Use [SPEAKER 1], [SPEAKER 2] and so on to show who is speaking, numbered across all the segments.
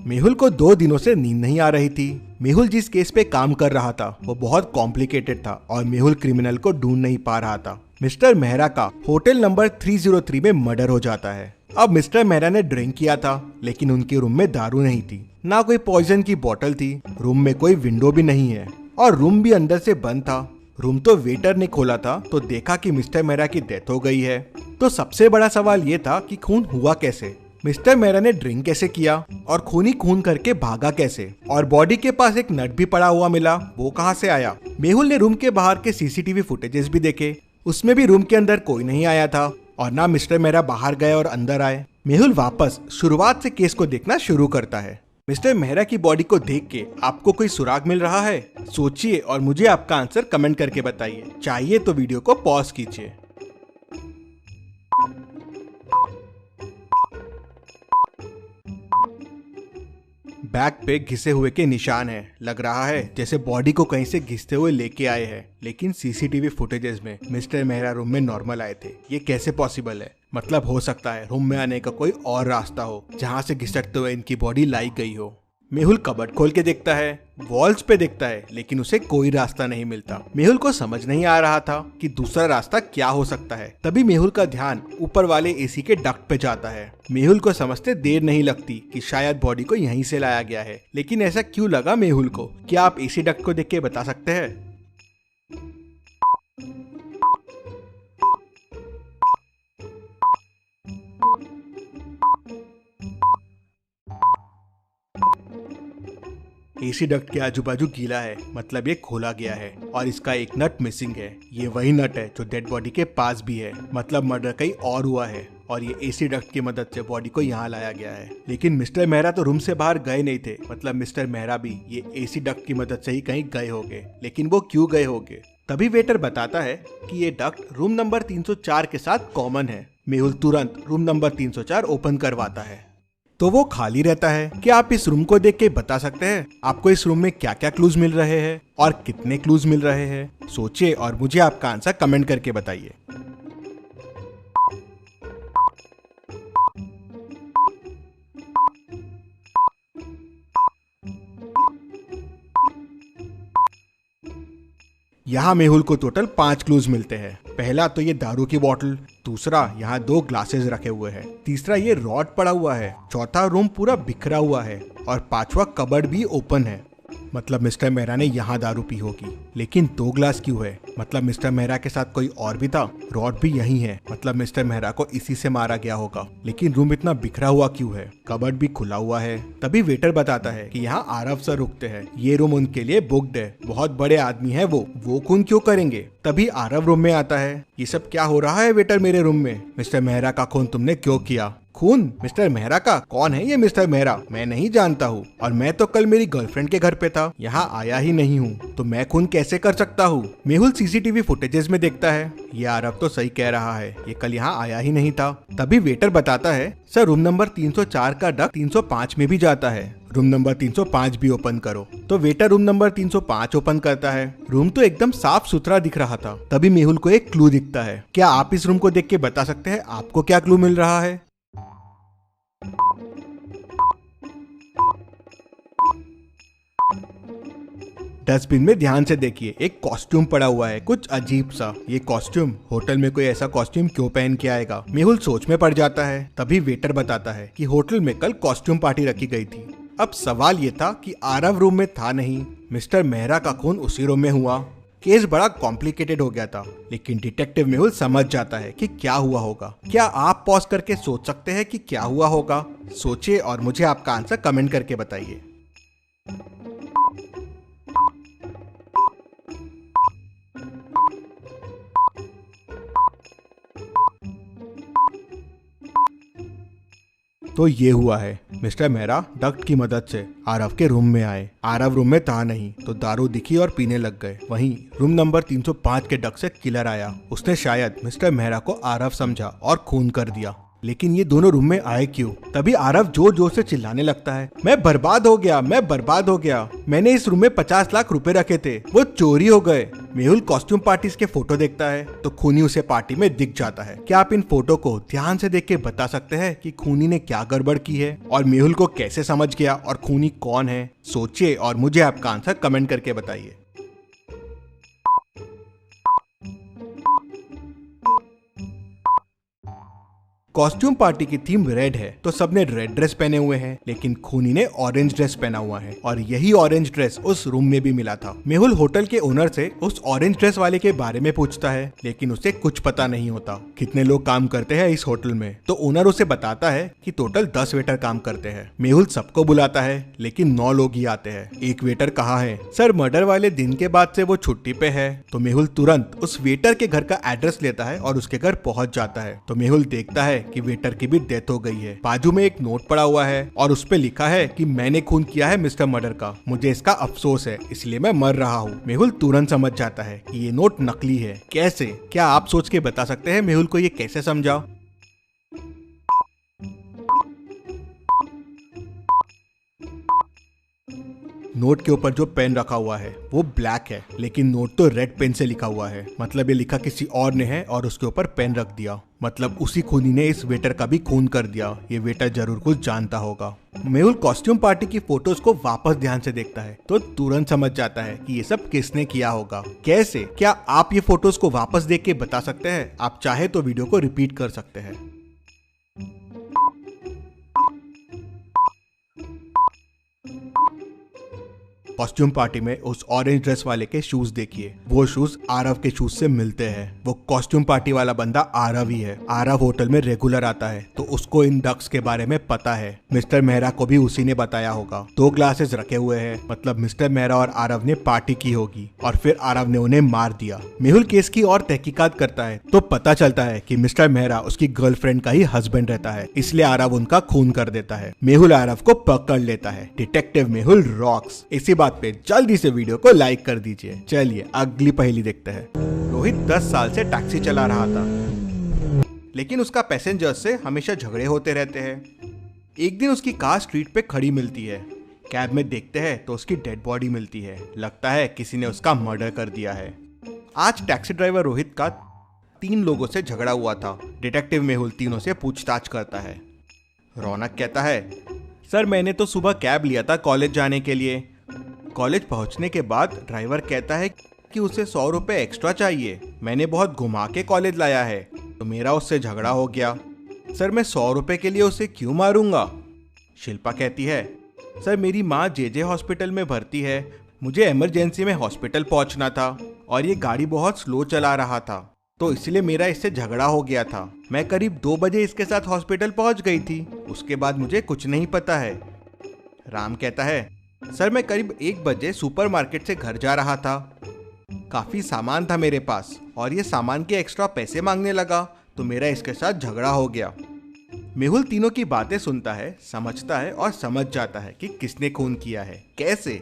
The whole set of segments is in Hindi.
[SPEAKER 1] मेहुल को 2 दिनों से नींद नहीं आ रही थी। मेहुल जिस केस पे काम कर रहा था वो बहुत कॉम्प्लिकेटेड था और मेहुल क्रिमिनल को ढूंढ नहीं पा रहा था। मिस्टर मेहरा का होटल नंबर 303 में मर्डर हो जाता है। अब मिस्टर मेहरा ने ड्रिंक किया था लेकिन उनके रूम में दारू नहीं थी, ना कोई पॉइजन की बोतल थी, रूम में कोई विंडो भी नहीं है और रूम भी अंदर से बंद था। रूम तो वेटर ने खोला था तो देखा कि मिस्टर मेहरा की डेथ हो गई है। तो सबसे बड़ा सवाल ये था कि खून हुआ कैसे, मिस्टर मेहरा ने ड्रिंक कैसे किया और खून ही खून करके भागा कैसे, और बॉडी के पास एक नट भी पड़ा हुआ मिला, वो कहाँ से आया। मेहुल ने रूम के बाहर के सीसीटीवी फुटेजेस भी देखे, उसमें भी रूम के अंदर कोई नहीं आया था और ना मिस्टर मेहरा बाहर गए और अंदर आए। मेहुल वापस शुरुआत से केस को देखना शुरू करता है। मिस्टर मेहरा की बॉडी को देख के आपको कोई सुराग मिल रहा है? सोचिए और मुझे आपका आंसर कमेंट करके बताइए। चाहिए तो वीडियो को पॉज कीजिए। बैक पे घिसे हुए के निशान हैं। लग रहा है जैसे बॉडी को कहीं से घिसते हुए लेके आए हैं, लेकिन सीसीटीवी फुटेजेस में मिस्टर मेहरा रूम में नॉर्मल आए थे। ये कैसे पॉसिबल है? मतलब हो सकता है रूम में आने का कोई और रास्ता हो जहाँ से घिसटते हुए इनकी बॉडी लाई गई हो। मेहुल कबर्ड खोल के देखता है, वॉल्स पे देखता है, लेकिन उसे कोई रास्ता नहीं मिलता। मेहुल को समझ नहीं आ रहा था कि दूसरा रास्ता क्या हो सकता है। तभी मेहुल का ध्यान ऊपर वाले एसी के डक्ट पे जाता है। मेहुल को समझते देर नहीं लगती कि शायद बॉडी को यहीं से लाया गया है, लेकिन ऐसा क्यों लगा मेहुल को? क्या आप एसी डक्ट को देख के बता सकते हैं? एसी डक्ट के आजू बाजू गीला है, मतलब ये खोला गया है और इसका एक नट मिसिंग है। ये वही नट है जो डेड बॉडी के पास भी है, मतलब मर्डर कहीं और हुआ है और ये एसी डक्ट की मदद से बॉडी को यहाँ लाया गया है। लेकिन मिस्टर मेहरा तो रूम से बाहर गए नहीं थे, मतलब मिस्टर मेहरा भी ये एसी डक्ट की मदद से ही कहीं गए होंगे। लेकिन वो क्यों गए होंगे? तभी वेटर बताता है कि ये डक्ट रूम नंबर 304 के साथ कॉमन है। मेहुल तुरंत रूम नंबर 304 ओपन करवाता है तो वो खाली रहता है। क्या आप इस रूम को देख के बता सकते हैं आपको इस रूम में क्या क्या क्लूज मिल रहे हैं और कितने क्लूज मिल रहे हैं? सोचिए और मुझे आपका आंसर कमेंट करके बताइए। यहाँ मेहुल को टोटल 5 क्लूज मिलते हैं। पहला तो ये दारू की बोतल, दूसरा यहाँ 2 ग्लासेस रखे हुए हैं, तीसरा ये रॉड पड़ा हुआ है, चौथा रूम पूरा बिखरा हुआ है और 5वां कबर्ड भी ओपन है। मतलब मिस्टर मेहरा ने यहाँ दारू पी होगी। लेकिन 2 ग्लास क्यों है? मतलब मिस्टर मेहरा के साथ कोई और भी था। रॉड भी यही है, मतलब मिस्टर मेहरा को इसी से मारा गया होगा। लेकिन रूम इतना बिखरा हुआ क्यों है? कबर्ड भी खुला हुआ है। तभी वेटर बताता है कि यहाँ आरव सर रुकते हैं, ये रूम उनके लिए बुक्ड है, बहुत बड़े आदमी है वो खून क्यों करेंगे? तभी आरव रूम में आता है। ये सब क्या हो रहा है वेटर मेरे रूम में? मिस्टर मेहरा का खून तुमने क्यों किया? खून मिस्टर मेहरा का? कौन है ये मिस्टर मेहरा? मैं नहीं जानता हूँ और मैं तो कल मेरी गर्लफ्रेंड के घर पे था, यहाँ आया ही नहीं हूँ, तो मैं खून कैसे कर सकता हूँ? मेहुल सीसीटीवी फुटेजेस में देखता है, ये आरव तो सही कह रहा है, ये कल यहाँ आया ही नहीं था। तभी वेटर बताता है, सर रूम नंबर 304 का डक्ट 305 में भी जाता है, रूम नंबर 305 भी ओपन करो। तो वेटर रूम नंबर 305 ओपन करता है। रूम तो एकदम साफ सुथरा दिख रहा था। तभी मेहुल को एक क्लू दिखता है। क्या आप इस रूम को देख के बता सकते हैं आपको क्या क्लू मिल रहा है? डस्टबिन में ध्यान से देखिए, एक कॉस्ट्यूम पड़ा हुआ है, कुछ अजीब सा। ये कॉस्ट्यूम, होटल में कोई ऐसा कॉस्ट्यूम क्यों पहन के आएगा? मेहुल सोच में पड़ जाता है। तभी वेटर बताता है कि होटल में कल कॉस्ट्यूम पार्टी रखी गई थी। अब सवाल ये था कि आरव रूम में था नहीं, मिस्टर मेहरा का खून उसी रूम में हुआ। केस बड़ा कॉम्प्लिकेटेड हो गया था, लेकिन डिटेक्टिव मेहुल समझ जाता है कि क्या हुआ होगा। क्या आप पॉज करके सोच सकते हैं कि क्या हुआ होगा? सोचिए और मुझे आपका आंसर कमेंट करके बताइए। तो ये हुआ है, मिस्टर मेहरा डक्ट की मदद से आरव के रूम में आए। आरव रूम में था नहीं तो दारू दिखी और पीने लग गए। वहीं रूम नंबर 305 के डक्ट से किलर आया। उसने शायद मिस्टर मेहरा को आरव समझा और खून कर दिया। लेकिन ये दोनों रूम में आए क्यों? तभी आरव जोर जोर से चिल्लाने लगता है, मैं बर्बाद हो गया, मैं बर्बाद हो गया, मैंने इस रूम में 50 लाख रुपए रखे थे, वो चोरी हो गए। मेहुल कॉस्ट्यूम पार्टीज के फोटो देखता है तो खूनी उसे पार्टी में दिख जाता है। क्या आप इन फोटो को ध्यान से देख के बता सकते हैं कि खूनी ने क्या गड़बड़ की है और मेहुल को कैसे समझ गया और खूनी कौन है? सोचिए और मुझे आपका आंसर कमेंट करके बताइए। कॉस्ट्यूम पार्टी की थीम रेड है तो सबने रेड ड्रेस पहने हुए हैं, लेकिन खूनी ने ऑरेंज ड्रेस पहना हुआ है और यही ऑरेंज ड्रेस उस रूम में भी मिला था। मेहुल होटल के ओनर से उस ऑरेंज ड्रेस वाले के बारे में पूछता है, लेकिन उसे कुछ पता नहीं होता कितने लोग काम करते हैं इस होटल में। तो ओनर उसे बताता है कि टोटल 10 वेटर काम करते हैं। मेहुल सबको बुलाता है लेकिन 9 लोग ही आते हैं। एक वेटर कहाँ है? सर, मर्डर वाले दिन के बाद से वो छुट्टी पे है। तो मेहुल तुरंत उस वेटर के घर का एड्रेस लेता है और उसके घर पहुंच जाता है। तो मेहुल देखता है कि वेटर की भी डेथ हो गई है। बाजू में एक नोट पड़ा हुआ है और उस पे लिखा है कि मैंने खून किया है मिस्टर मर्डर का, मुझे इसका अफसोस है, इसलिए मैं मर रहा हूँ। मेहुल तुरंत समझ जाता है कि ये नोट नकली है। कैसे? क्या आप सोच के बता सकते हैं मेहुल को ये कैसे समझा? नोट के ऊपर जो पेन रखा हुआ है वो ब्लैक है, लेकिन नोट तो रेड पेन से लिखा हुआ है। मतलब ये लिखा किसी और ने है और उसके ऊपर पेन रख दिया। मतलब उसी खूनी ने इस वेटर का भी खून कर दिया। ये वेटर जरूर कुछ जानता होगा। मेहुल कॉस्ट्यूम पार्टी की फोटोज को वापस ध्यान से देखता है तो तुरंत समझ जाता है कि ये सब किसने किया होगा। कैसे? क्या आप ये फोटोज को वापस देख के बता सकते हैं? आप चाहे तो वीडियो को रिपीट कर सकते हैं। कॉस्ट्यूम पार्टी में उस ऑरेंज ड्रेस वाले के शूज देखिए, वो शूज आरव के शूज से मिलते हैं। वो कॉस्ट्यूम पार्टी वाला बंदा आरव ही है। आरव होटल में रेगुलर आता है तो उसको इन डक्स के बारे में पता है। मिस्टर मेहरा को भी उसी ने बताया होगा। 2 ग्लासेस रखे हुए हैं, मतलब मिस्टर मेहरा और आरव ने पार्टी की होगी और फिर आरव ने उन्हें मार दिया। मेहुल केस की और तहकीकात करता है तो पता चलता है कि मिस्टर मेहरा उसकी गर्लफ्रेंड का ही हस्बैंड रहता है, इसलिए आरव उनका खून कर देता है। मेहुल आरव को पकड़ लेता है। Detective Mehul rocks. इसी बात पे जल्दी से वीडियो को लाइक कर दीजिए। चलिए अगली पहेली देखते हैं। रोहित 10 साल से टैक्सी चला रहा था, लेकिन उसका पैसेंजर्स से हमेशा झगड़े होते रहते हैं। एक दिन उसकी कार स्ट्रीट पे खड़ी मिलती है। कैब में देखते हैं तो उसकी डेड बॉडी मिलती है। लगता है किसी ने उसका मर्डर कर दिया है। आज टैक्सी ड्राइवर रोहित का 3 लोगों से झगड़ा हुआ था। डिटेक्टिव मेहुल तीनों से पूछताछ करता है। रौनक कहता है, सर मैंने तो सुबह कैब लिया था कॉलेज जाने के लिए। कॉलेज पहुंचने के बाद ड्राइवर कहता है कि उसे 100 रुपए एक्स्ट्रा चाहिए। मैंने बहुत घुमा के कॉलेज लाया है तो मेरा उससे झगड़ा हो गया। सर मैं 100 रुपए के लिए उसे क्यों मारूंगा? शिल्पा कहती है, सर मेरी माँ जेजे हॉस्पिटल में भर्ती है, मुझे इमरजेंसी में हॉस्पिटल पहुंचना था और ये गाड़ी बहुत स्लो चला रहा था तो इसलिए मेरा इससे झगड़ा हो गया था। मैं करीब 2 बजे इसके साथ हॉस्पिटल पहुंच गई थी, उसके बाद मुझे कुछ नहीं पता है। राम कहता है, सर मैं करीब 1 बजे सुपरमार्केट से घर जा रहा था, काफी सामान था मेरे पास और ये सामान के एक्स्ट्रा पैसे मांगने लगा तो मेरा इसके साथ झगड़ा हो गया। मेहुल तीनों की बातें सुनता है, समझता है और समझ जाता है कि किसने खून किया है। कैसे?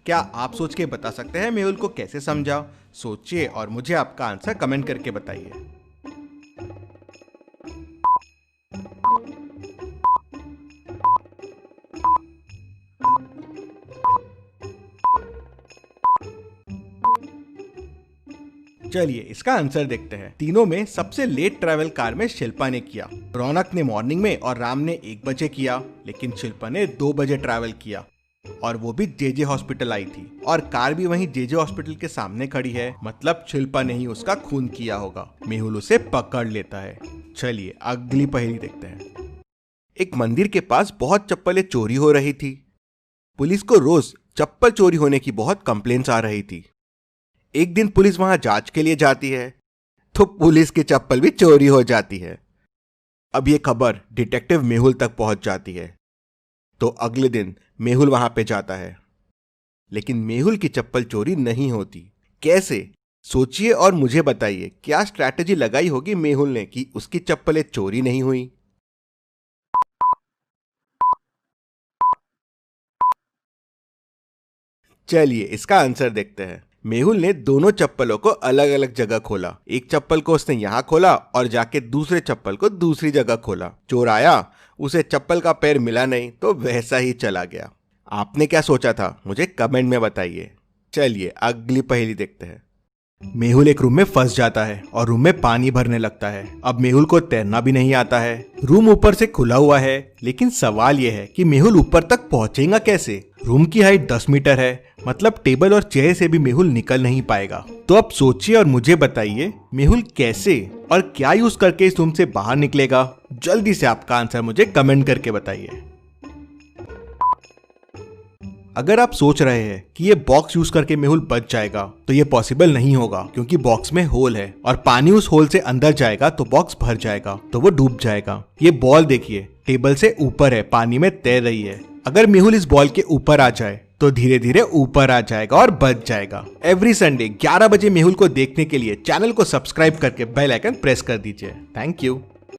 [SPEAKER 1] क्या आप सोच के बता सकते हैं मेहुल को कैसे समझा? सोचिए और मुझे आपका आंसर कमेंट करके बताइए। चलिए इसका आंसर देखते हैं। तीनों में सबसे लेट ट्रैवल कार में शिल्पा ने किया। रौनक ने मॉर्निंग में और राम ने 1 बजे किया, लेकिन शिल्पा ने 2 बजे ट्रैवल किया और वो भी जेजे हॉस्पिटल आई थी और कार भी वहीं जेजे हॉस्पिटल के सामने खड़ी है। मतलब शिल्पा ने ही उसका खून किया होगा। मेहुल उसे पकड़ लेता है। चलिए अगली पहेली देखते हैं। एक मंदिर के पास बहुत चप्पलें चोरी हो रही थी। पुलिस को रोज चप्पल चोरी होने की बहुत कंप्लेंट्स आ रही थी। एक दिन पुलिस वहां जांच के लिए जाती है तो पुलिस की चप्पल भी चोरी हो जाती है। अब ये खबर डिटेक्टिव मेहुल तक पहुंच जाती है तो अगले दिन मेहुल वहां पे जाता है, लेकिन मेहुल की चप्पल चोरी नहीं होती। कैसे? सोचिए और मुझे बताइए क्या स्ट्रैटेजी लगाई होगी मेहुल ने कि उसकी चप्पलें चोरी नहीं हुई। चलिए इसका आंसर देखते हैं। मेहुल ने दोनों चप्पलों को अलग अलग जगह खोला। एक चप्पल को उसने यहाँ खोला और जाके दूसरे चप्पल को दूसरी जगह खोला। चोर आया, उसे चप्पल का पैर मिला नहीं तो वैसा ही चला गया। आपने क्या सोचा था मुझे कमेंट में बताइए। चलिए अगली पहेली देखते हैं। मेहुल एक रूम में फंस जाता है और रूम में पानी भरने लगता है। अब मेहुल को तैरना भी नहीं आता है। रूम ऊपर से खुला हुआ है, लेकिन सवाल यह है कि मेहुल ऊपर तक पहुंचेगा कैसे। रूम की हाइट 10 मीटर है, मतलब टेबल और चेयर से भी मेहुल निकल नहीं पाएगा। तो अब सोचिए और मुझे बताइए मेहुल कैसे और क्या यूज करके इस रूम से बाहर निकलेगा। जल्दी से आपका आंसर मुझे कमेंट करके बताइए। अगर आप सोच रहे हैं कि ये बॉक्स यूज करके मेहुल बच जाएगा तो ये पॉसिबल नहीं होगा, क्योंकि बॉक्स में होल है और पानी उस होल से अंदर जाएगा तो बॉक्स भर जाएगा, तो वो डूब जाएगा। ये बॉल देखिए टेबल से ऊपर है, पानी में तैर रही है। अगर मेहुल इस बॉल के ऊपर आ जाए तो धीरे धीरे ऊपर आ जाएगा और बच जाएगा। एवरी संडे 11 बजे मेहुल को देखने के लिए चैनल को सब्सक्राइब करके बेल आइकन प्रेस कर दीजिए। Thank you.